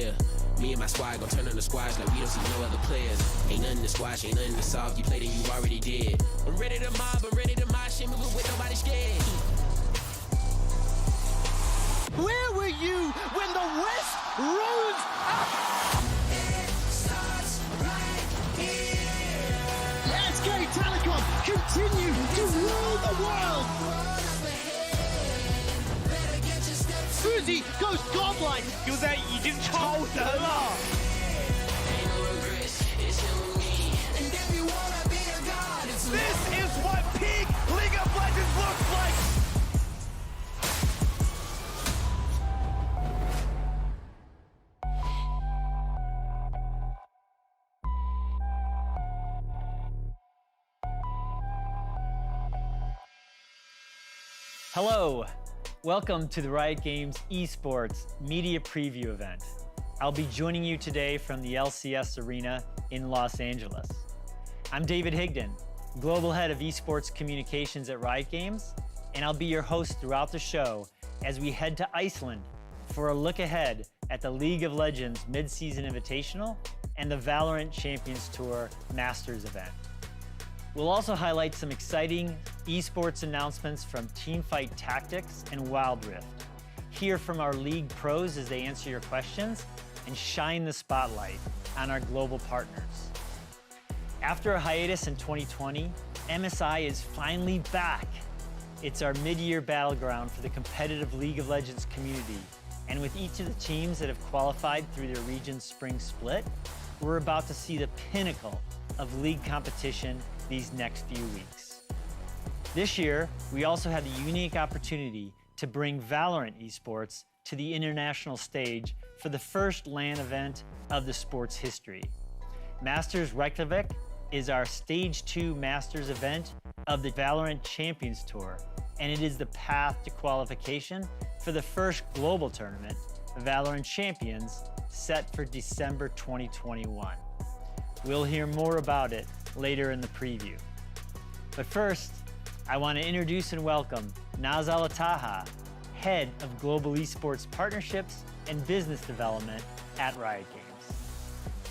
Yeah, me and my squad gon' turn on the squash like we don't see no other players. Ain't nothing to squash, ain't nothing to solve. You played and you already did. I'm ready to mob, I'm ready to mosh, ain't moving with nobody scared. Where were you when the West rose up? It starts right here. SK Telecom continue to rule the world. Carzzy goes godlike. 就在已经超神了。 Ain't no regrets, it's you and me. And if you wanna be a god, it's This is what peak League of Legends looks like. Hello, welcome to the Riot Games Esports Media Preview event. I'll be joining you today from the LCS Arena in Los Angeles. I'm David Higdon, Global Head of Esports Communications at Riot Games, and I'll be your host throughout the show as we head to Iceland for a look ahead at the League of Legends Mid-Season Invitational and the VALORANT Champions Tour Masters event. We'll also highlight some exciting esports announcements from Teamfight Tactics and Wild Rift, hear from our league pros as they answer your questions, and shine the spotlight on our global partners. After a hiatus in 2020, MSI is finally back. It's our mid-year battleground for the competitive League of Legends community, and with each of the teams that have qualified through their region's spring split, we're about to see the pinnacle of league competition these next few weeks. This year, we also had the unique opportunity to bring VALORANT Esports to the international stage for the first LAN event of the sport's history. Masters Reykjavik is our Stage 2 Masters event of the VALORANT Champions Tour, and it is the path to qualification for the first global tournament, VALORANT Champions, set for December 2021. We'll hear more about it later in the preview. But first, I want to introduce and welcome Naz Aletaha, Head of Global Esports Partnerships and Business Development at Riot Games.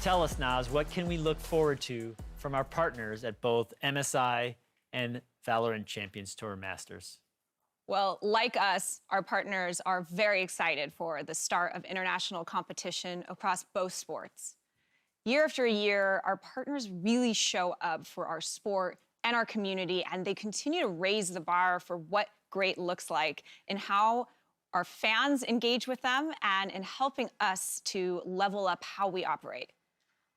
Tell us, Naz, what can we look forward to from our partners at both MSI and VALORANT Champions Tour Masters? Well, like us, our partners are very excited for the start of international competition across both sports. Year after year, our partners really show up for our sport and our community, and they continue to raise the bar for what great looks like and how our fans engage with them and in helping us to level up how we operate.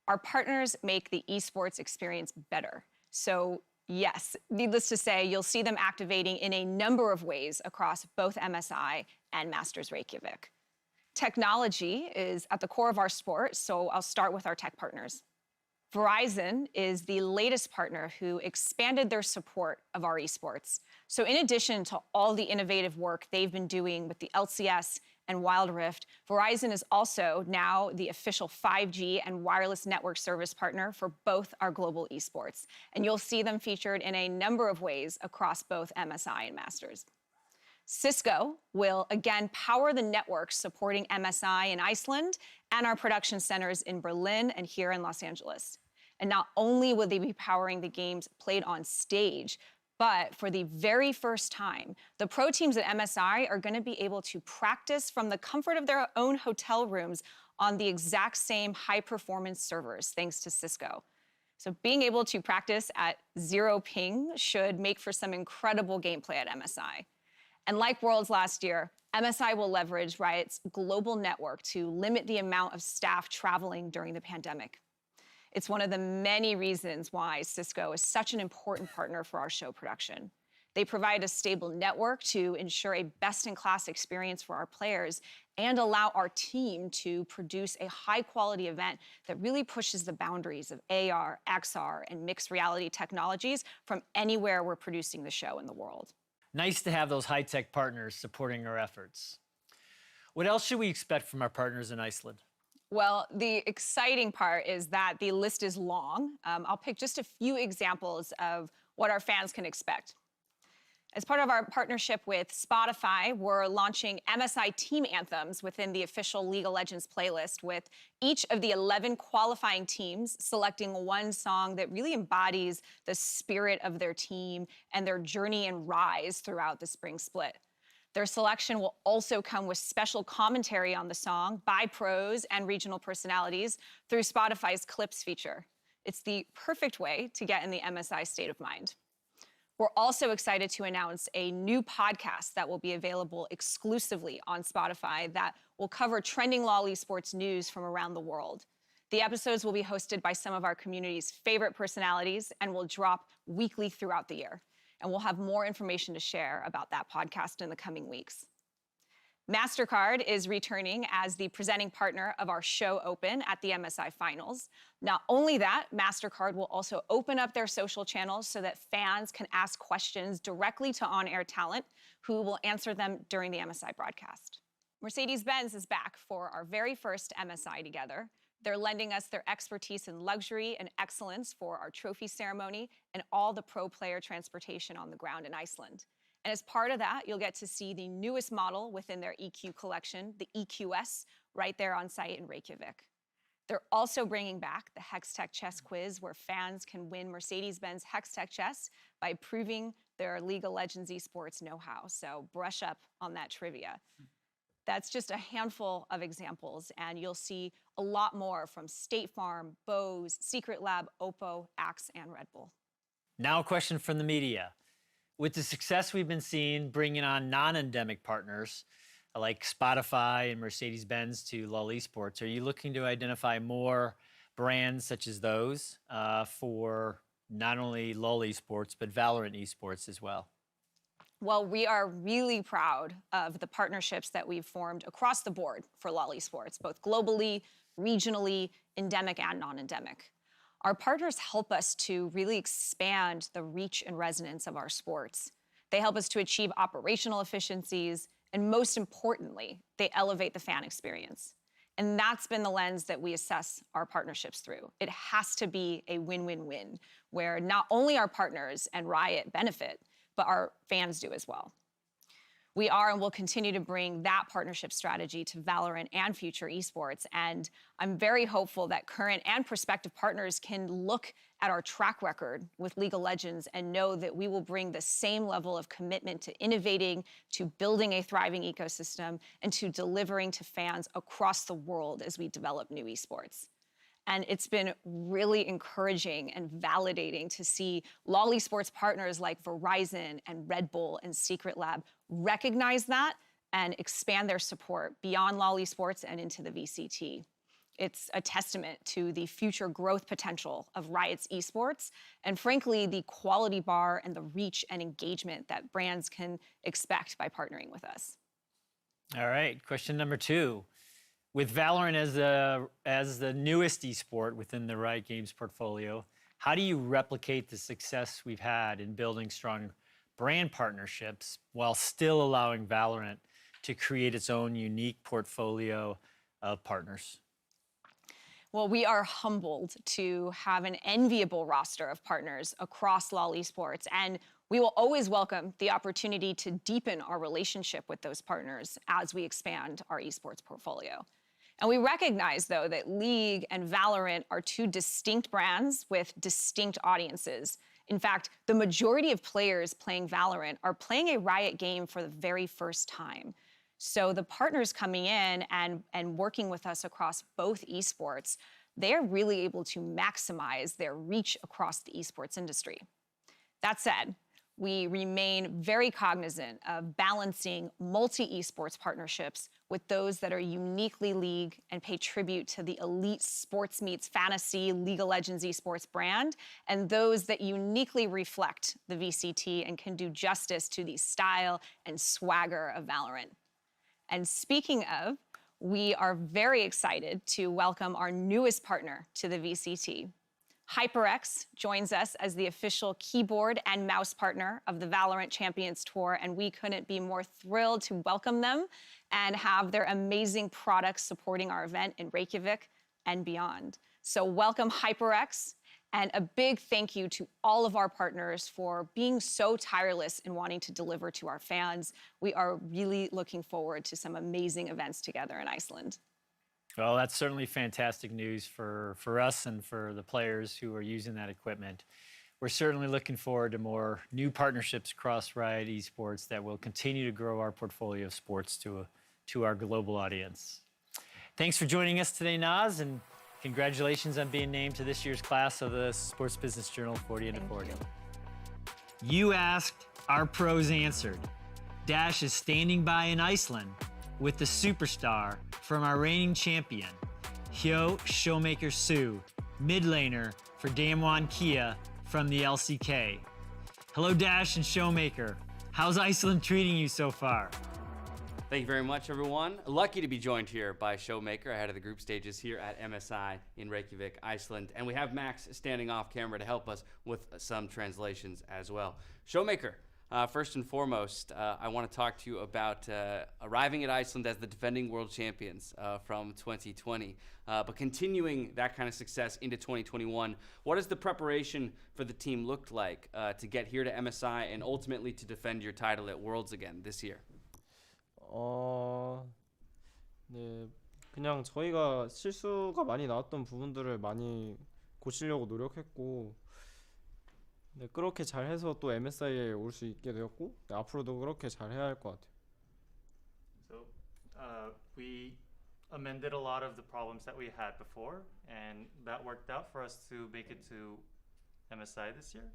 Our partners make the esports experience better. So yes, needless to say, you'll see them activating in a number of ways across both MSI and Masters Reykjavik. Technology is at the core of our sport, so I'll start with our tech partners. Verizon is the latest partner who expanded their support of our esports. So in addition to all the innovative work they've been doing with the LCS and Wild Rift, Verizon is also now the official 5G and wireless network service partner for both our global esports. And you'll see them featured in a number of ways across both MSI and Masters. Cisco will again power the networks supporting MSI in Iceland and our production centers in Berlin and here in Los Angeles. And not only will they be powering the games played on stage, but for the very first time, the pro teams at MSI are going to be able to practice from the comfort of their own hotel rooms on the exact same high-performance servers, thanks to Cisco. So being able to practice at 0 ping should make for some incredible gameplay at MSI. And like Worlds last year, MSI will leverage Riot's global network to limit the amount of staff traveling during the pandemic. It's one of the many reasons why Cisco is such an important partner for our show production. They provide a stable network to ensure a best-in-class experience for our players and allow our team to produce a high-quality event that really pushes the boundaries of AR, XR, and mixed reality technologies from anywhere we're producing the show in the world. Nice to have those high-tech partners supporting our efforts. What else should we expect from our partners in Iceland? Well, the exciting part is that the list is long. I'll pick just a few examples of what our fans can expect. As part of our partnership with Spotify, we're launching MSI team anthems within the official League of Legends playlist, with each of the 11 qualifying teams selecting one song that really embodies the spirit of their team and their journey and rise throughout the spring split. Their selection will also come with special commentary on the song by pros and regional personalities through Spotify's Clips feature. It's the perfect way to get in the MSI state of mind. We're also excited to announce a new podcast that will be available exclusively on Spotify that will cover trending LoL esports news from around the world. The episodes will be hosted by some of our community's favorite personalities and will drop weekly throughout the year. And we'll have more information to share about that podcast in the coming weeks. MasterCard is returning as the presenting partner of our show Open at the MSI Finals. Not only that, MasterCard will also open up their social channels so that fans can ask questions directly to on-air talent who will answer them during the MSI broadcast. Mercedes-Benz is back for our very first MSI together. They're lending us their expertise in luxury and excellence for our trophy ceremony and all the pro player transportation on the ground in Iceland. And as part of that, you'll get to see the newest model within their EQ collection, the EQS, right there on site in Reykjavik. They're also bringing back the Hextech Chess Quiz, where fans can win Mercedes-Benz Hextech Chess by proving their League of Legends esports know-how. So brush up on that trivia. That's just a handful of examples, and you'll see a lot more from State Farm, Bose, Secret Lab, Oppo, Axe, and Red Bull. Now a question from the media. With the success we've been seeing bringing on non-endemic partners like Spotify and Mercedes-Benz to LoL Esports, are you looking to identify more brands such as those for not only LoL Esports, but VALORANT Esports as well? Well, we are really proud of the partnerships that we've formed across the board for LoL Esports, both globally, regionally, endemic and non-endemic. Our partners help us to really expand the reach and resonance of our sports. They help us to achieve operational efficiencies, and most importantly, they elevate the fan experience. And that's been the lens that we assess our partnerships through. It has to be a win-win-win, where not only our partners and Riot benefit, but our fans do as well. We are and will continue to bring that partnership strategy to VALORANT and future esports. And I'm very hopeful that current and prospective partners can look at our track record with League of Legends and know that we will bring the same level of commitment to innovating, to building a thriving ecosystem, and to delivering to fans across the world as we develop new esports. And it's been really encouraging and validating to see LoL Esports partners like Verizon and Red Bull and Secret Lab recognize that and expand their support beyond LoL Esports and into the VCT. It's a testament to the future growth potential of Riot's esports and, frankly, the quality bar and the reach and engagement that brands can expect by partnering with us. All right, question number 2. With VALORANT as the newest esport within the Riot Games portfolio, how do you replicate the success we've had in building strong brand partnerships while still allowing VALORANT to create its own unique portfolio of partners? Well, we are humbled to have an enviable roster of partners across LoL Esports, and we will always welcome the opportunity to deepen our relationship with those partners as we expand our esports portfolio. And we recognize, though, that League and VALORANT are two distinct brands with distinct audiences. In fact, the majority of players playing VALORANT are playing a Riot game for the very first time. So the partners coming in and working with us across both esports, they're really able to maximize their reach across the esports industry. That said, we remain very cognizant of balancing multi-esports partnerships with those that are uniquely League and pay tribute to the elite sports meets fantasy League of Legends esports brand, and those that uniquely reflect the VCT and can do justice to the style and swagger of VALORANT. And speaking of, we are very excited to welcome our newest partner to the VCT. HyperX joins us as the official keyboard and mouse partner of the VALORANT Champions Tour, and we couldn't be more thrilled to welcome them and have their amazing products supporting our event in Reykjavik and beyond. So welcome HyperX, And a big thank you to all of our partners for being so tireless in wanting to deliver to our fans. We are really looking forward to some amazing events together in Iceland. Well, that's certainly fantastic news for us and for the players who are using that equipment. We're certainly looking forward to more new partnerships across Riot Esports that will continue to grow our portfolio of sports to our global audience. Thanks for joining us today, Naz, and congratulations on being named to this year's class of the Sports Business Journal 40 under 40. You asked, our pros answered. Dash is standing by in Iceland with the superstar from our reigning champion, Hyo ShowMaker Soo, mid laner for Damwon Kia from the LCK. Hello, Dash and ShowMaker. How's Iceland treating you so far? Thank you very much, everyone. Lucky to be joined here by ShowMaker ahead of the group stages here at MSI in Reykjavik, Iceland. And we have Max standing off camera to help us with some translations as well. ShowMaker, first and foremost, I want to talk to you about arriving at Iceland as the defending world champions from 2020, but continuing that kind of success into 2021. What has the preparation for the team looked like to get here to MSI and ultimately to defend your title at Worlds again this year? 네, 그냥 저희가 실수가 많이 나왔던 부분들을 많이 고치려고 노력했고, 네, 그렇게 잘해서 또 MSI에 올 수 있게 되었고, 네, 앞으로도 그렇게 잘해야 할 것 같아요. So we amended a lot of the problems that we had before, and that worked out for us to make it to MSI this year,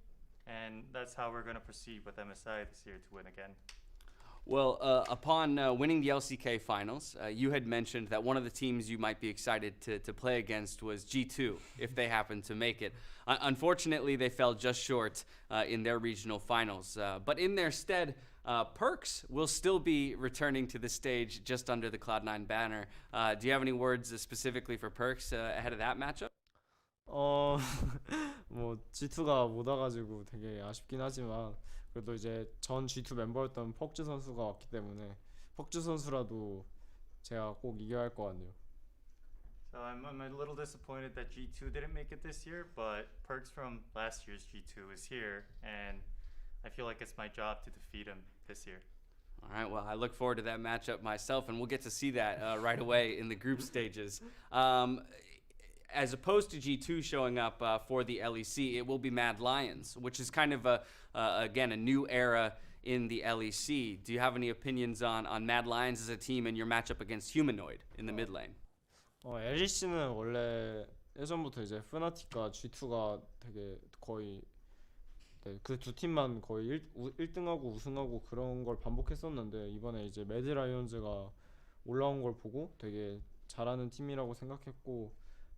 and that's how we're going to proceed with MSI this year to win again. Well, upon winning the LCK finals, you had mentioned that one of the teams you might be excited to play against was G2, if they happen to make it. Unfortunately, they fell just short in their regional finals. But in their stead, Perks will still be returning to the stage just under the Cloud9 banner. Do you have any words specifically for Perks ahead of that matchup? 뭐 G2가 못 와가지고 되게 아쉽긴 하지만 그래도 이제 전 G2 멤버였던 퍽즈 선수가 왔기 때문에 퍽즈 선수라도 제가 꼭 이겨야 할 것 같네요. So I'm a little disappointed that G2 didn't make it this year, but Perks from last year's G2 is here, and I feel like it's my job to defeat him this year. All right, well, I look forward to that matchup myself, and we'll get to see that right away in the group stages. As opposed to G2 showing up for the LEC, it will be Mad Lions, which is kind of, again, a new era in the LEC. Do you have any opinions on Mad Lions as a team and your matchup against Humanoid in the mid lane? LEC는 원래 예전부터 이제 프나틱과 G2가 되게 거의 그 두 팀만 거의 1등하고 우승하고 그런 걸 반복했었는데 이번에 이제 매드 라이온즈가 올라온 걸 보고 되게 잘하는 팀이라고 생각했고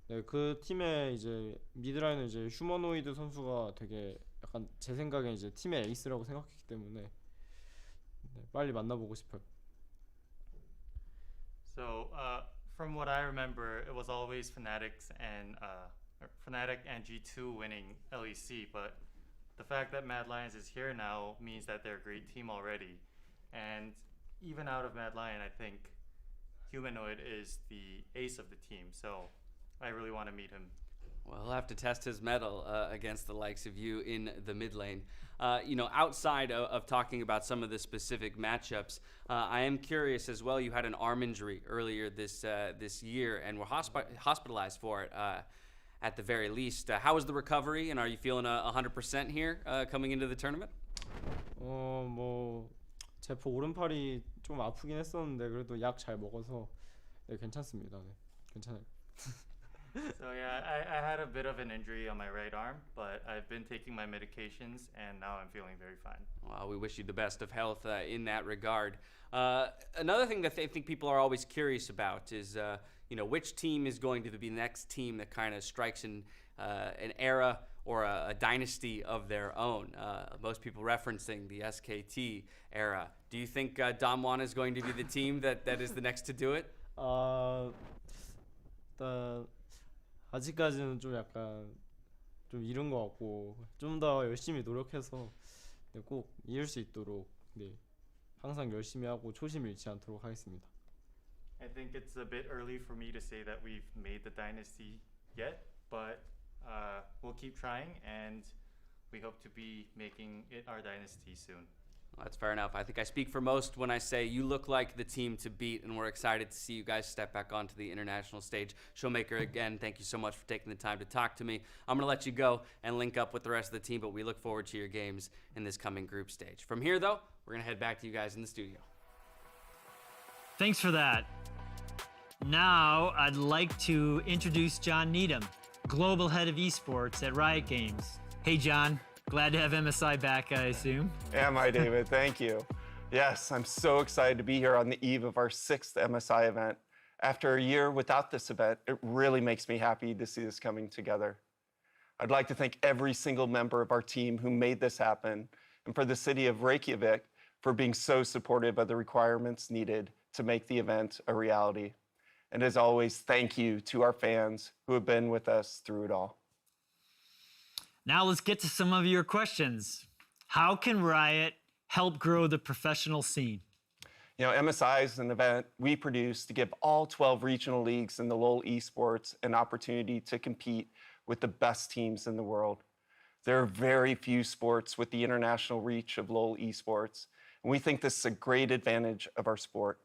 네, 그 팀의 이제 미드라인은 이제 휴머노이드 선수가 되게 약간 제 생각에 이제 팀의 에이스라고 생각했기 때문에 네, 빨리 만나보고 싶어요. So from what I remember, it was always Fnatic and G2 winning LEC, but the fact that Mad Lions is here now means that they're a great team already. And even out of Mad Lion, I think Humanoid is the ace of the team. So I really want to meet him. Well, he'll have to test his mettle against the likes of you in the mid lane. You know, outside of talking about some of the specific matchups, I am curious as well. You had an arm injury earlier this year and were hospitalized for it at the very least. How was the recovery, and are you feeling 100% here coming into the tournament? 뭐 제포 오른팔이 좀 아프긴 했었는데 그래도 약 잘 먹어서 네, 괜찮습니다. 네, 괜찮아요. So yeah, I had a bit of an injury on my right arm, but I've been taking my medications and now I'm feeling very fine. Well, we wish you the best of health in that regard. Another thing that I think people are always curious about is, you know, which team is going to be the next team that kind of strikes an era or a dynasty of their own. Most people referencing the SKT era. Do you think Damwon is going to be the team that is the next to do it? 아직까지는 좀 약간 좀 이른 것 같고 좀 더 열심히 노력해서 네, 꼭 이룰 수 있도록 네, 항상 열심히 하고 초심 잃지 않도록 하겠습니다. I think it's a bit early for me to say that we've made the dynasty yet, but we'll keep trying, and we hope to be making it our dynasty soon. Well, that's fair enough. I think I speak for most when I say you look like the team to beat, and we're excited to see you guys step back onto the international stage. ShowMaker, again, thank you so much for taking the time to talk to me. I'm going to let you go and link up with the rest of the team, but we look forward to your games in this coming group stage. From here, though, we're going to head back to you guys in the studio. Thanks for that. Now, I'd like to introduce John Needham, Global Head of Esports at Riot Games. Hey, John. Glad to have MSI back, I assume. Am I, David? Thank you. Yes, I'm so excited to be here on the eve of our 6th MSI event. After a year without this event, it really makes me happy to see this coming together. I'd like to thank every single member of our team who made this happen, and for the city of Reykjavik for being so supportive of the requirements needed to make the event a reality. And as always, thank you to our fans who have been with us through it all. Now let's get to some of your questions. How can Riot help grow the professional scene? You know, MSI is an event we produce to give all 12 regional leagues in the LoL esports an opportunity to compete with the best teams in the world. There are very few sports with the international reach of LoL esports, and we think this is a great advantage of our sport.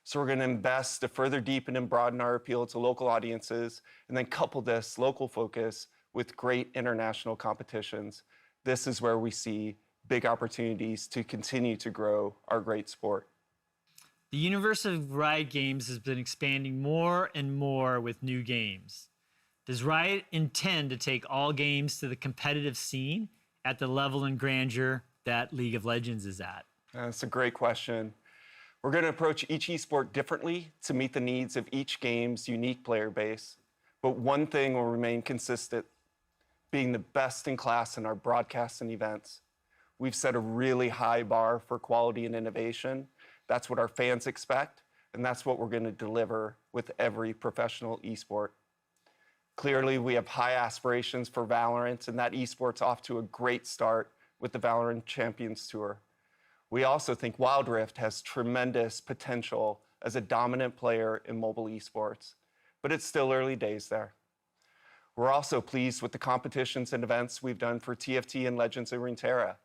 So we're going to invest to further deepen and broaden our appeal to local audiences, and then couple this local focus with great international competitions. This is where we see big opportunities to continue to grow our great sport. The universe of Riot Games has been expanding more and more with new games. Does Riot intend to take all games to the competitive scene at the level and grandeur that League of Legends is at? That's a great question. We're going to approach each esport differently to meet the needs of each game's unique player base. But one thing will remain consistent: being the best in class in our broadcasts and events. We've set a really high bar for quality and innovation. That's what our fans expect, and that's what we're going to deliver with every professional esport. Clearly, we have high aspirations for VALORANT, and that esport's off to a great start with the VALORANT Champions Tour. We also think Wild Rift has tremendous potential as a dominant player in mobile esports, but it's still early days there. We're also pleased with the competitions and events we've done for TFT and Legends of Runeterra.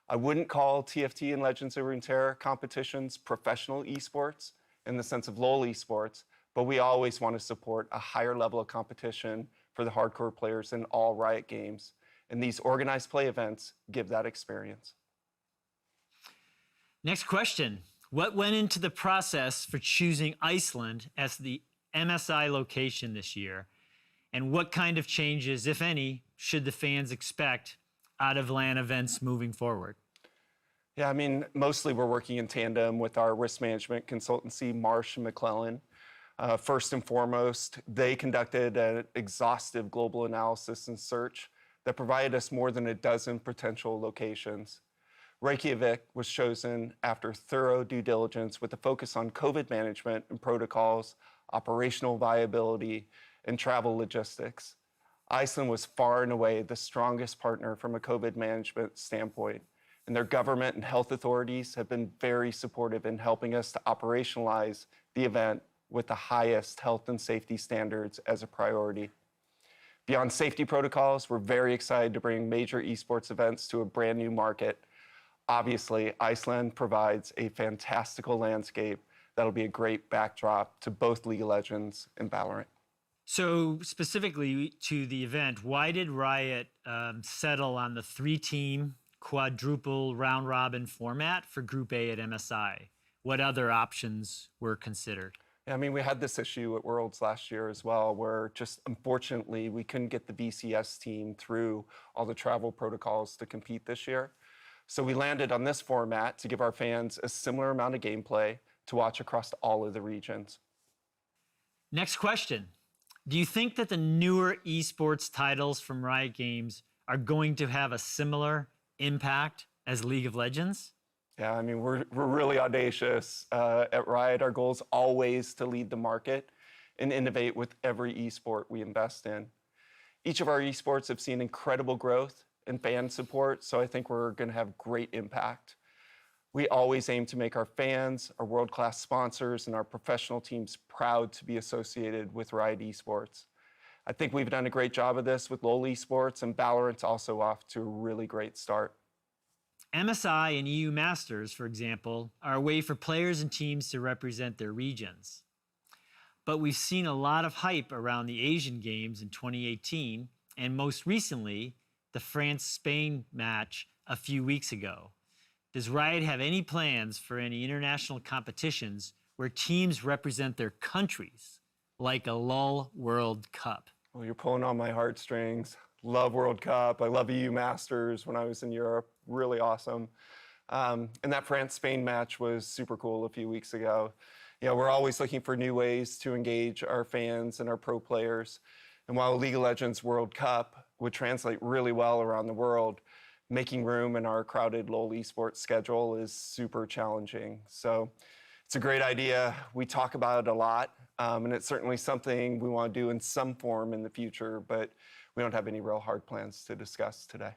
I wouldn't call TFT and Legends of Runeterra competitions professional esports in the sense of LoL esports, but we always want to support a higher level of competition for the hardcore players in all Riot games. And these organized play events give that experience. Next question. What went into the process for choosing Iceland as the MSI location this year? And what kind of changes, if any, should the fans expect out of LAN events moving forward? Yeah, I mean, mostly we're working in tandem with our risk management consultancy, Marsh & McClellan. First and foremost, they conducted an exhaustive global analysis and search that provided us more than a dozen potential locations. Reykjavik was chosen after thorough due diligence with a focus on COVID management and protocols, operational viability, and travel logistics. Iceland was far and away the strongest partner from a COVID management standpoint, and their government and health authorities have been very supportive in helping us to operationalize the event with the highest health and safety standards as a priority. Beyond safety protocols, we're very excited to bring major esports events to a brand new market. Obviously, Iceland provides a fantastical landscape that'll be a great backdrop to both League of Legends and VALORANT. So specifically to the event, why did Riot settle on the 3-team quadruple round-robin format for Group A at MSI? What other options were considered? Yeah, I mean, we had this issue at Worlds last year as well, where just unfortunately we couldn't get the VCS team through all the travel protocols to compete this year. So we landed on this format to give our fans a similar amount of gameplay to watch across all of the regions. Next question. Do you think that the newer esports titles from Riot Games are going to have a similar impact as League of Legends? Yeah, I mean, we're really audacious at Riot. Our goal is always to lead the market and innovate with every esport we invest in. Each of our esports have seen incredible growth and fan support, so I think we're going to have great impact. We always aim to make our fans, our world-class sponsors, and our professional teams proud to be associated with Riot Esports. I think we've done a great job of this with LoL Esports, and VALORANT's also off to a really great start. MSI and EU Masters, for example, are a way for players and teams to represent their regions. But we've seen a lot of hype around the Asian Games in 2018, and most recently, the France-Spain match a few weeks ago. Does Riot have any plans for any international competitions where teams represent their countries, like a LoL World Cup? Well, you're pulling on my heartstrings. Love World Cup. I love EU Masters when I was in Europe. Really awesome. And that France-Spain match was super cool a few weeks ago. You know, we're always looking for new ways to engage our fans and our pro players. And while League of Legends World Cup would translate really well around the world, making room in our crowded LoL Esports schedule is super challenging. So it's a great idea. We talk about it a lot, and it's certainly something we want to do in some form in the future, but we don't have any real hard plans to discuss today.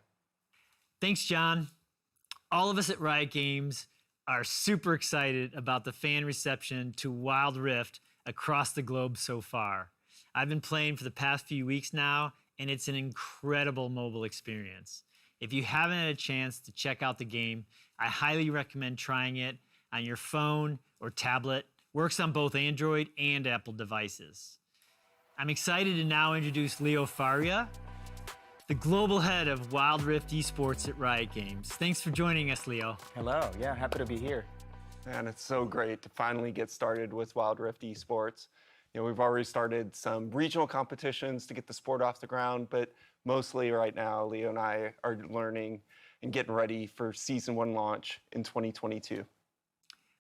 Thanks, John. All of us at Riot Games are super excited about the fan reception to Wild Rift across the globe so far. I've been playing for the past few weeks now, and it's an incredible mobile experience. If you haven't had a chance to check out the game, I highly recommend trying it on your phone or tablet. Works on both Android and Apple devices. I'm excited to now introduce Leo Faria, the global head of Wild Rift Esports at Riot Games. Thanks for joining us, Leo. Hello, yeah, happy to be here. And it's so great to finally get started with Wild Rift Esports. You know, we've already started some regional competitions to get the sport off the ground, but mostly right now, Leo and I are learning and getting ready for Season 1 launch in 2022.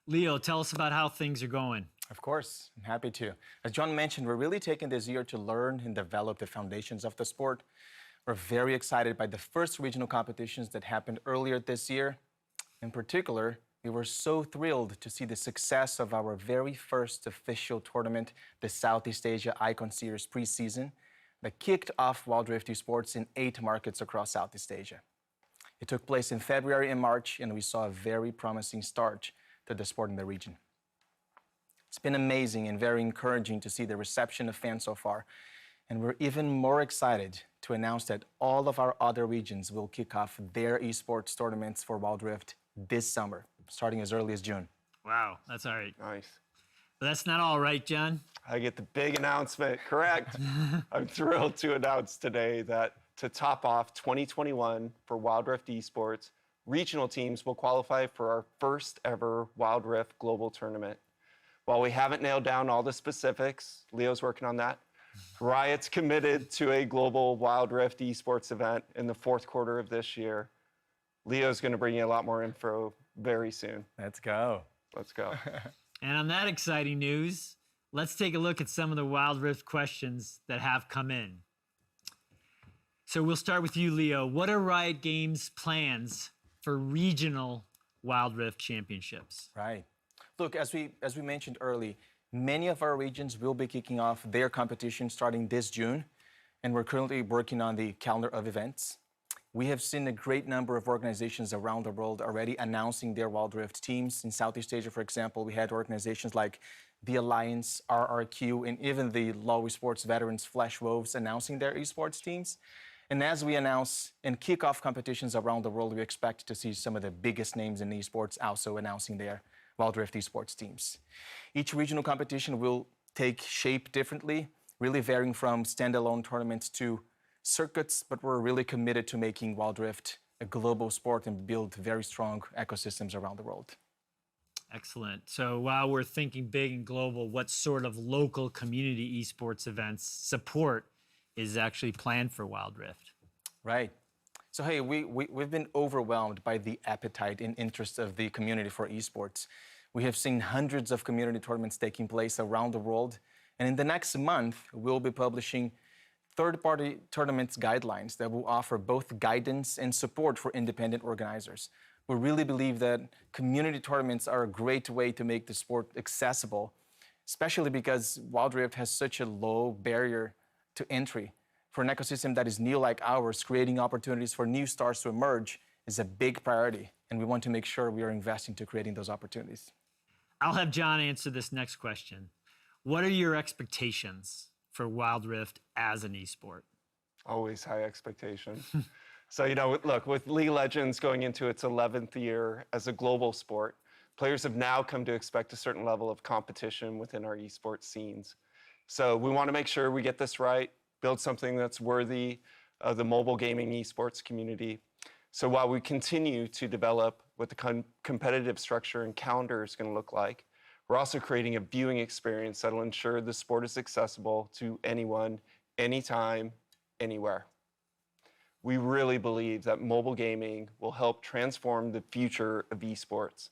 Leo, tell us about how things are going. Of course, I'm happy to. As John mentioned, we're really taking this year to learn and develop the foundations of the sport. We're very excited by the first regional competitions that happened earlier this year. In particular, we were so thrilled to see the success of our very first official tournament, the Southeast Asia Icon Series preseason, that kicked off Wild Rift Esports in 8 markets across Southeast Asia. It took place in February and March, and we saw a very promising start to the sport in the region. It's been amazing and very encouraging to see the reception of fans so far, and we're even more excited to announce that all of our other regions will kick off their esports tournaments for Wild Rift this summer, starting as early as June. Wow, that's all right. Nice. But that's not all right, John. I get the big announcement, correct. I'm thrilled to announce today that to top off 2021 for Wild Rift Esports, regional teams will qualify for our first ever Wild Rift Global Tournament. While we haven't nailed down all the specifics, Leo's working on that, Riot's committed to a global Wild Rift Esports event in the 4th quarter of this year. Leo's going to bring you a lot more info very soon. Let's go. Let's go. And on that exciting news, let's take a look at some of the Wild Rift questions that have come in. So we'll start with you, Leo. What are Riot Games' plans for regional Wild Rift championships? Right. Look, as we mentioned early, many of our regions will be kicking off their competition starting this June, and we're currently working on the calendar of events. We have seen a great number of organizations around the world already announcing their Wild Rift teams. In Southeast Asia, for example, we had organizations like the Alliance, RRQ, and even the LoL Esports veterans Flash Wolves announcing their esports teams. And as we announce and kick off competitions around the world, we expect to see some of the biggest names in esports also announcing their Wild Rift Esports teams. Each regional competition will take shape differently, really varying from standalone tournaments to circuits, but we're really committed to making Wild Rift a global sport and build very strong ecosystems around the world. Excellent. So while we're thinking big and global, what sort of local community esports events support is actually planned for Wild Rift? Right. So hey, we've been overwhelmed by the appetite and interest of the community for esports. We have seen hundreds of community tournaments taking place around the world, and in the next month, we'll be publishing third-party tournaments guidelines that will offer both guidance and support for independent organizers. We really believe that community tournaments are a great way to make the sport accessible, especially because Wild Rift has such a low barrier to entry. For an ecosystem that is new like ours, creating opportunities for new stars to emerge is a big priority, and we want to make sure we are investing to creating those opportunities. I'll have John answer this next question. What are your expectations for Wild Rift as an esport? Always high expectation. So, look, with League of Legends going into its 11th year as a global sport, players have now come to expect a certain level of competition within our esports scenes. So we want to make sure we get this right, build something that's worthy of the mobile gaming esports community. So while we continue to develop what the competitive structure and calendar is going to look like, we're also creating a viewing experience that'll ensure the sport is accessible to anyone, anytime, anywhere. We really believe that mobile gaming will help transform the future of esports.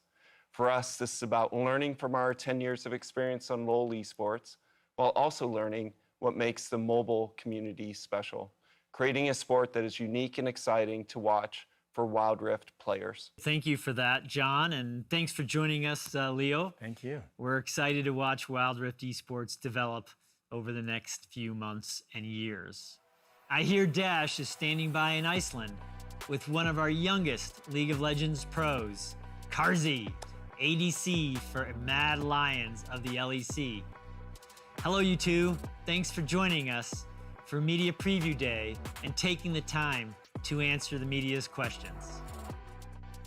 For us, this is about learning from our 10 years of experience on LoL esports, while also learning what makes the mobile community special, creating a sport that is unique and exciting to watch for Wild Rift players. Thank you for that, John, and thanks for joining us, Leo. Thank you. We're excited to watch Wild Rift Esports develop over the next few months and years. I hear Dash is standing by in Iceland with one of our youngest League of Legends pros, Carzzy, ADC for Mad Lions of the LEC. Hello, you two. Thanks for joining us for Media Preview Day and taking the time to answer the media's questions.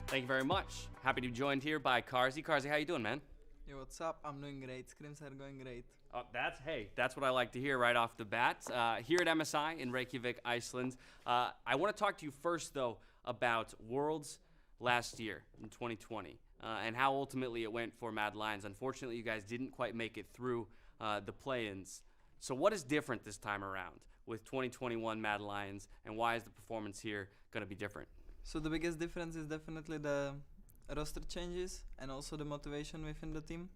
Thank you very much. Happy to be joined here by Carzzy. Carzzy, how you doing, man? Yo, what's up? I'm doing great. Scrims are going great. Oh, that's what I like to hear right off the bat. Here at MSI in Reykjavik, Iceland. I want to talk to you first, though, about Worlds last year in 2020 and how ultimately it went for Mad Lions. Unfortunately, you guys didn't quite make it through the play-ins. So what is different this time around with 2021 Mad Lions, and why is the performance here going to be different? So the biggest difference is definitely the roster changes and also the motivation within the team.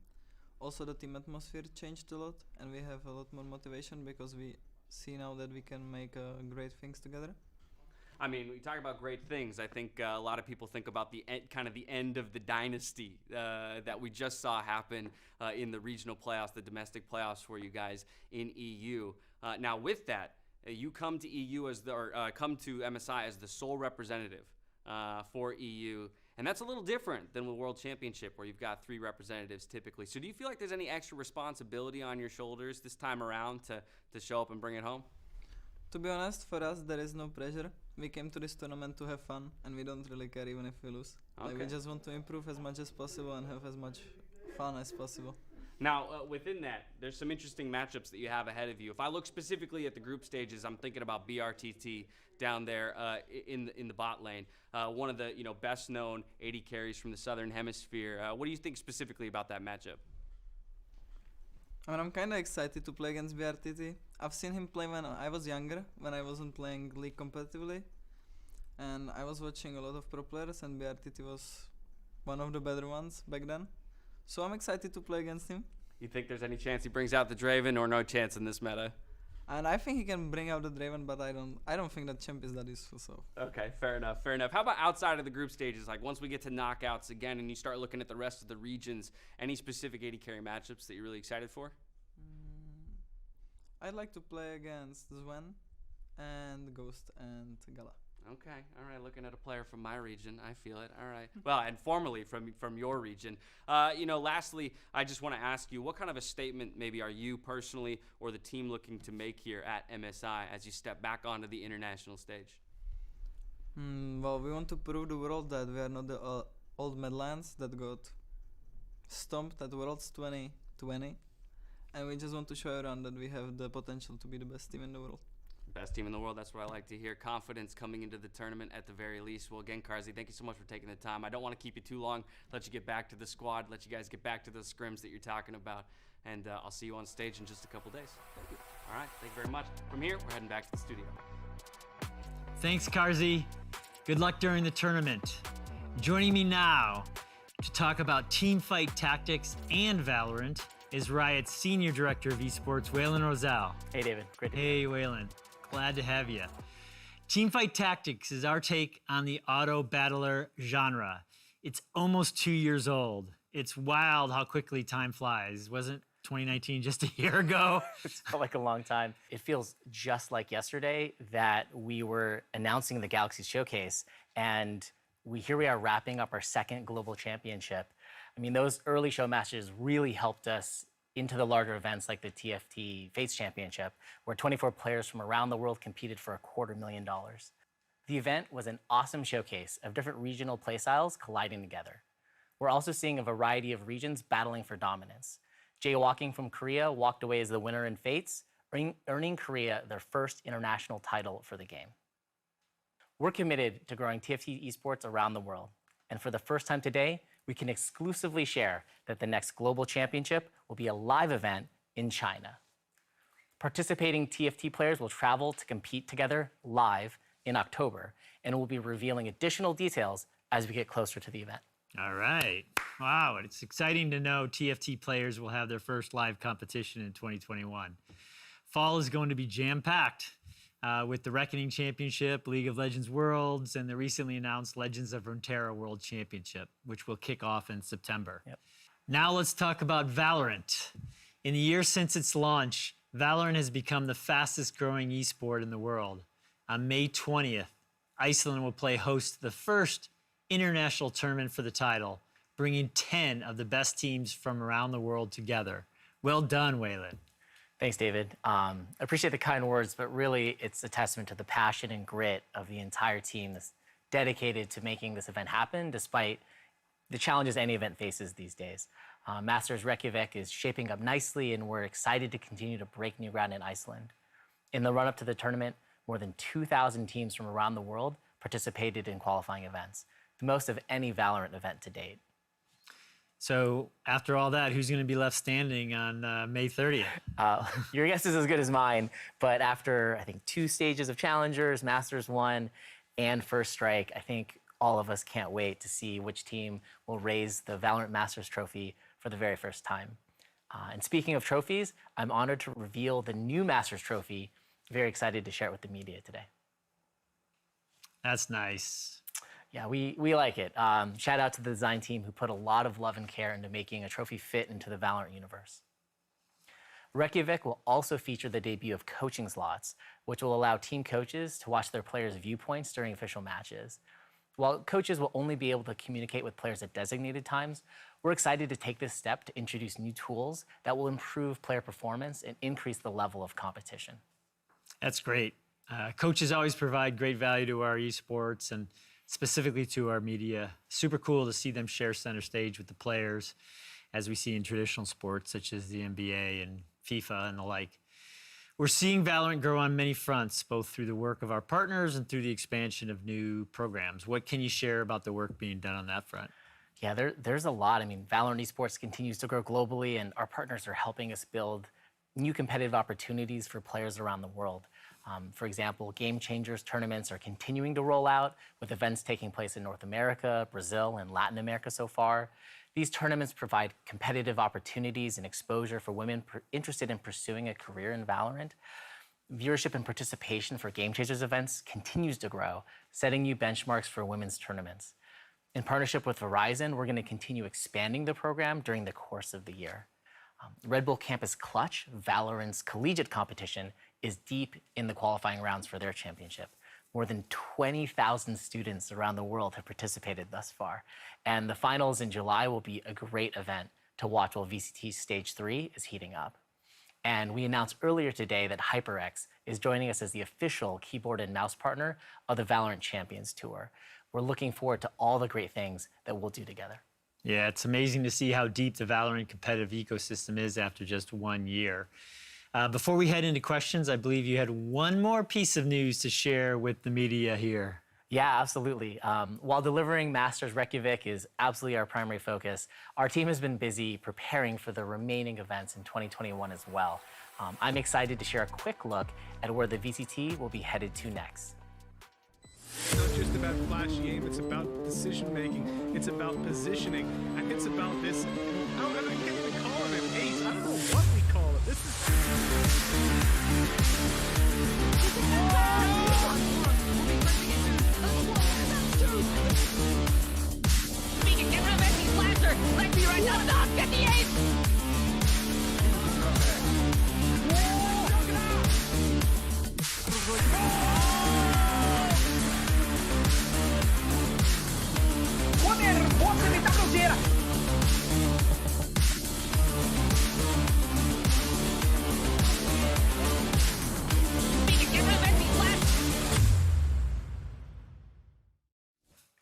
Also the team atmosphere changed a lot, and we have a lot more motivation because we see now that we can make great things together. I mean, we talk about great things. I think a lot of people think about the kind of the end of the dynasty that we just saw happen in the regional playoffs, the domestic playoffs for you guys in EU. Now, with that, you come to EU come to MSI as the sole representative for EU, and that's a little different than with World Championship, where you've got 3 representatives typically. So, do you feel like there's any extra responsibility on your shoulders this time around to show up and bring it home? To be honest, for us there is no pressure. We came to this tournament to have fun, and we don't really care even if we lose. Okay. Like, we just want to improve as much as possible and have as much fun as possible. Now, within that, there's some interesting matchups that you have ahead of you. If I look specifically at the group stages, I'm thinking about BRTT down there in the bot lane. One of the best-known AD carries from the Southern Hemisphere. What do you think specifically about that matchup? I mean, I'm kind of excited to play against BRTT. I've seen him play when I was younger, when I wasn't playing League competitively. And I was watching a lot of pro players, and BRTT was one of the better ones back then. So I'm excited to play against him. You think there's any chance he brings out the Draven, or no chance in this meta? And I think he can bring out the Draven, but I don't think that champ is that useful, so. Okay, fair enough. How about outside of the group stages? Like, once we get to knockouts again and you start looking at the rest of the regions, any specific AD carry matchups that you're really excited for? I'd like to play against Zwen and Ghost and Gala. Okay, all right, looking at a player from my region, I feel it, all right. Well, and formerly from your region. Lastly, I just want to ask you, what kind of a statement maybe are you personally or the team looking to make here at MSI as you step back onto the international stage? Well, we want to prove the world that we are not the old Mad Lions that got stomped at Worlds 2020. And we just want to show everyone that we have the potential to be the best team in the world. Best team in the world, that's what I like to hear. Confidence coming into the tournament at the very least. Well, again, Carzzy, thank you so much for taking the time. I don't want to keep you too long. Let you get back to the squad. Let you guys get back to those scrims that you're talking about. And I'll see you on stage in just a couple days. Thank you. All right, thank you very much. From here, we're heading back to the studio. Thanks, Carzzy. Good luck during the tournament. Joining me now to talk about teamfight tactics and Valorant is Riot's Senior Director of Esports, Waylon Rosal. Hey, David. Great to be here. Hey, Waylon. Glad to have you. Teamfight tactics is our take on the auto battler genre. It's almost 2 years old. It's wild how quickly time flies. Wasn't 2019 just a year ago? It felt like a long time. It feels just like yesterday that we were announcing the Galaxy Showcase, and here we are wrapping up our second global championship. I mean, those early show matches really helped us into the larger events like the TFT Fates Championship, where 24 players from around the world competed for $250,000. The event was an awesome showcase of different regional playstyles colliding together. We're also seeing a variety of regions battling for dominance. Jaywalking from Korea walked away as the winner in Fates, earning Korea their first international title for the game. We're committed to growing TFT Esports around the world. And for the first time today, we can exclusively share that the next global championship will be a live event in China. Participating TFT players will travel to compete together live in October, and we'll be revealing additional details as we get closer to the event. All right. Wow, it's exciting to know TFT players will have their first live competition in 2021. Fall is going to be jam-packed with the Reckoning Championship, League of Legends Worlds, and the recently announced Legends of Runeterra World Championship, which will kick off in September. Yep. Now let's talk about VALORANT. In the year since its launch, VALORANT has become the fastest growing esport in the world. On May 20th, Iceland will play host to the first international tournament for the title, bringing 10 of the best teams from around the world together. Well done, Waylon. Thanks, David. I appreciate the kind words, but really it's a testament to the passion and grit of the entire team that's dedicated to making this event happen, despite the challenges any event faces these days. Masters Reykjavik is shaping up nicely, and we're excited to continue to break new ground in Iceland. In the run-up to the tournament, more than 2,000 teams from around the world participated in qualifying events, the most of any VALORANT event to date. So after all that, who's going to be left standing on May 30th? Your guess is as good as mine, but after, I think, 2 stages of Challengers, Masters 1, and First Strike, I think all of us can't wait to see which team will raise the VALORANT Masters trophy for the very first time. And speaking of trophies, I'm honored to reveal the new Masters trophy. Very excited to share it with the media today. That's nice. Yeah, we like it. Shout out to the design team who put a lot of love and care into making a trophy fit into the VALORANT universe. Reykjavik will also feature the debut of coaching slots, which will allow team coaches to watch their players' viewpoints during official matches. While coaches will only be able to communicate with players at designated times, we're excited to take this step to introduce new tools that will improve player performance and increase the level of competition. That's great. Coaches always provide great value to our esports and specifically to our media. Super cool to see them share center stage with the players, as we see in traditional sports such as the NBA and FIFA and the like. We're seeing VALORANT grow on many fronts, both through the work of our partners and through the expansion of new programs. What can you share about the work being done on that front? Yeah, there's a lot. I mean, VALORANT Esports continues to grow globally, and our partners are helping us build new competitive opportunities for players around the world. For example, Game Changers tournaments are continuing to roll out, with events taking place in North America, Brazil, and Latin America so far. These tournaments provide competitive opportunities and exposure for women interested in pursuing a career in VALORANT. Viewership and participation for Game Changers events continues to grow, setting new benchmarks for women's tournaments. In partnership with Verizon, we're going to continue expanding the program during the course of the year. Red Bull Campus Clutch, VALORANT's collegiate competition, is deep in the qualifying rounds for their championship. More than 20,000 students around the world have participated thus far. And the finals in July will be a great event to watch while VCT Stage 3 is heating up. And we announced earlier today that HyperX is joining us as the official keyboard and mouse partner of the VALORANT Champions Tour. We're looking forward to all the great things that we'll do together. Yeah, it's amazing to see how deep the VALORANT competitive ecosystem is after just 1 year. Before we head into questions, I believe you had one more piece of news to share with the media here. Yeah, absolutely. While delivering Masters Reykjavik is absolutely our primary focus, our team has been busy preparing for the remaining events in 2021 as well. I'm excited to share a quick look at where the VCT will be headed to next. It's not just about flashy aim, it's about decision making, it's about positioning, and it's about this, I can't even call it an ace, I don't know what we call it. This is... We can get rid of empty blaster! Let's be right down the get the ace!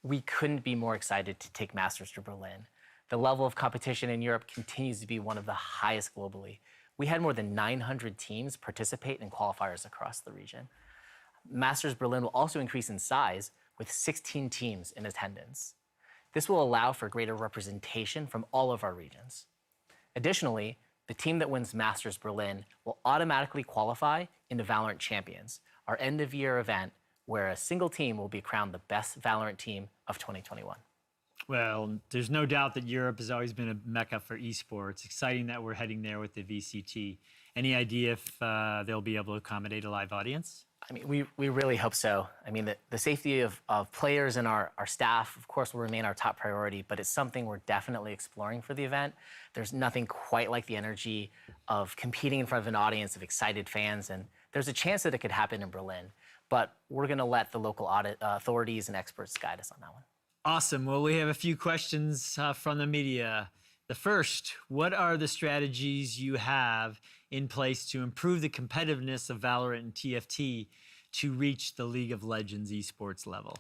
We couldn't be more excited to take Masters to Berlin. The level of competition in Europe continues to be one of the highest globally. We had more than 900 teams participate in qualifiers across the region. Masters Berlin will also increase in size with 16 teams in attendance. This will allow for greater representation from all of our regions. Additionally, the team that wins Masters Berlin will automatically qualify into VALORANT Champions, our end-of-year event where a single team will be crowned the best VALORANT team of 2021. Well, there's no doubt that Europe has always been a mecca for esports. Exciting that we're heading there with the VCT. Any idea if they'll be able to accommodate a live audience? I mean, we really hope so. I mean, the safety of players and our staff, of course, will remain our top priority, but it's something we're definitely exploring for the event. There's nothing quite like the energy of competing in front of an audience of excited fans, and there's a chance that it could happen in Berlin, but we're going to let the local authorities and experts guide us on that one. Awesome. Well, we have a few questions from the media. The first, what are the strategies you have in place to improve the competitiveness of VALORANT and TFT to reach the League of Legends esports level?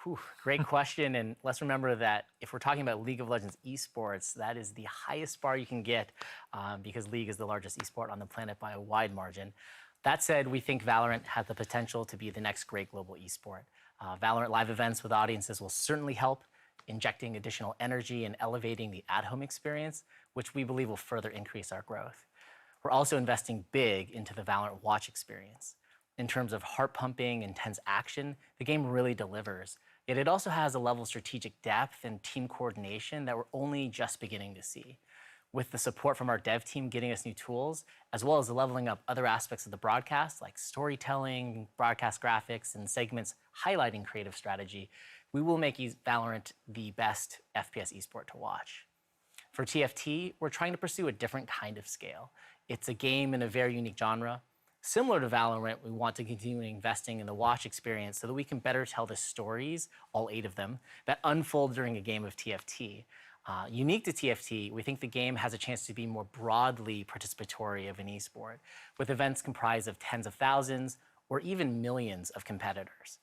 Whew, great question, and let's remember that if we're talking about League of Legends esports, that is the highest bar you can get because League is the largest esport on the planet by a wide margin. That said, we think VALORANT has the potential to be the next great global esport. VALORANT live events with audiences will certainly help, injecting additional energy and elevating the at-home experience, which we believe will further increase our growth. We're also investing big into the VALORANT watch experience. In terms of heart-pumping, intense action, the game really delivers. Yet it also has a level of strategic depth and team coordination that we're only just beginning to see. With the support from our dev team getting us new tools, as well as leveling up other aspects of the broadcast, like storytelling, broadcast graphics, and segments highlighting creative strategy, we will make VALORANT the best FPS esport to watch. For TFT, we're trying to pursue a different kind of scale. It's a game in a very unique genre. Similar to VALORANT, we want to continue investing in the watch experience so that we can better tell the stories, all 8 of them, that unfold during a game of TFT. Unique to TFT, we think the game has a chance to be more broadly participatory of an esport, with events comprised of tens of thousands or even millions of competitors.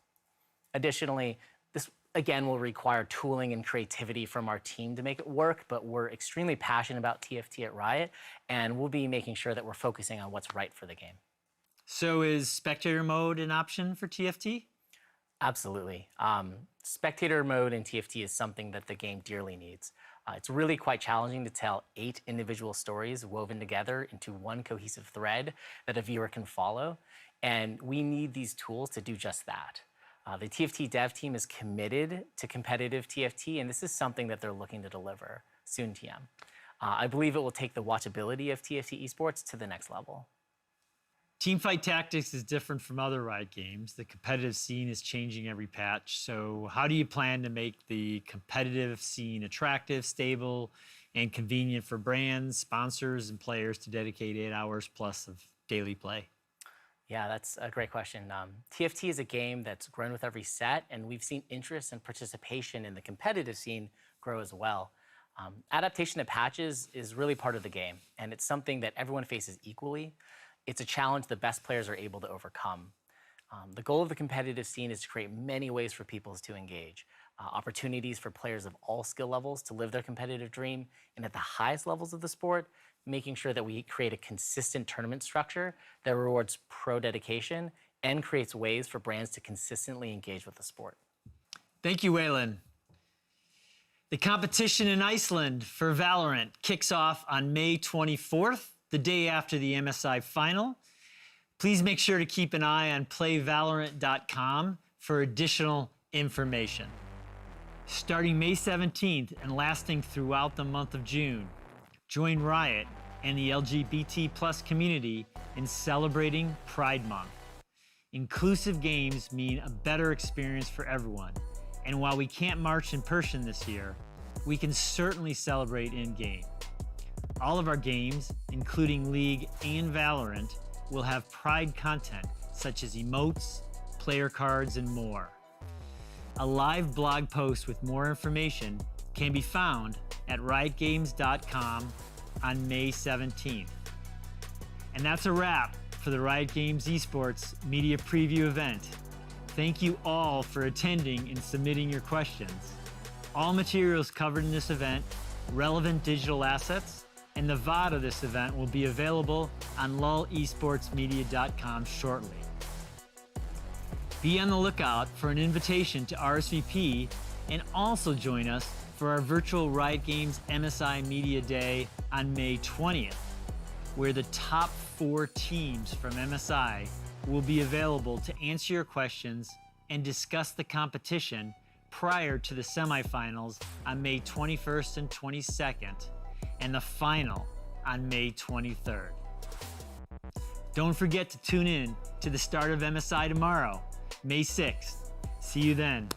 Additionally, this again will require tooling and creativity from our team to make it work, but we're extremely passionate about TFT at Riot, and we'll be making sure that we're focusing on what's right for the game. So is spectator mode an option for TFT? Absolutely. Spectator mode in TFT is something that the game dearly needs. It's really quite challenging to tell 8 individual stories woven together into one cohesive thread that a viewer can follow, and we need these tools to do just that. The TFT dev team is committed to competitive TFT, and this is something that they're looking to deliver soon, TM. I believe it will take the watchability of TFT Esports to the next level. Teamfight tactics is different from other Riot games. The competitive scene is changing every patch. So how do you plan to make the competitive scene attractive, stable, and convenient for brands, sponsors, and players to dedicate 8 hours plus of daily play? Yeah, that's a great question. TFT is a game that's grown with every set, and we've seen interest and participation in the competitive scene grow as well. Adaptation of patches is really part of the game, and it's something that everyone faces equally. It's a challenge the best players are able to overcome. The goal of the competitive scene is to create many ways for people to engage. Opportunities for players of all skill levels to live their competitive dream, and at the highest levels of the sport, making sure that we create a consistent tournament structure that rewards pro dedication and creates ways for brands to consistently engage with the sport. Thank you, Waylon. The competition in Iceland for VALORANT kicks off on May 24th, the day after the MSI final. Please make sure to keep an eye on playvalorant.com for additional information. Starting May 17th and lasting throughout the month of June, join Riot and the LGBT+ community in celebrating Pride Month. Inclusive games mean a better experience for everyone. And while we can't march in person this year, we can certainly celebrate in-game. All of our games, including League and VALORANT, will have Pride content such as emotes, player cards, and more. A live blog post with more information can be found at riotgames.com on May 17th. And that's a wrap for the Riot Games Esports Media Preview event. Thank you all for attending and submitting your questions. All materials covered in this event, relevant digital assets, and the VOD of this event will be available on lulesportsmedia.com shortly. Be on the lookout for an invitation to RSVP and also join us for our virtual Riot Games MSI Media Day on May 20th, where the top 4 teams from MSI will be available to answer your questions and discuss the competition prior to the semifinals on May 21st and 22nd, and the final on May 23rd. Don't forget to tune in to the start of MSI tomorrow, May 6th. See you then.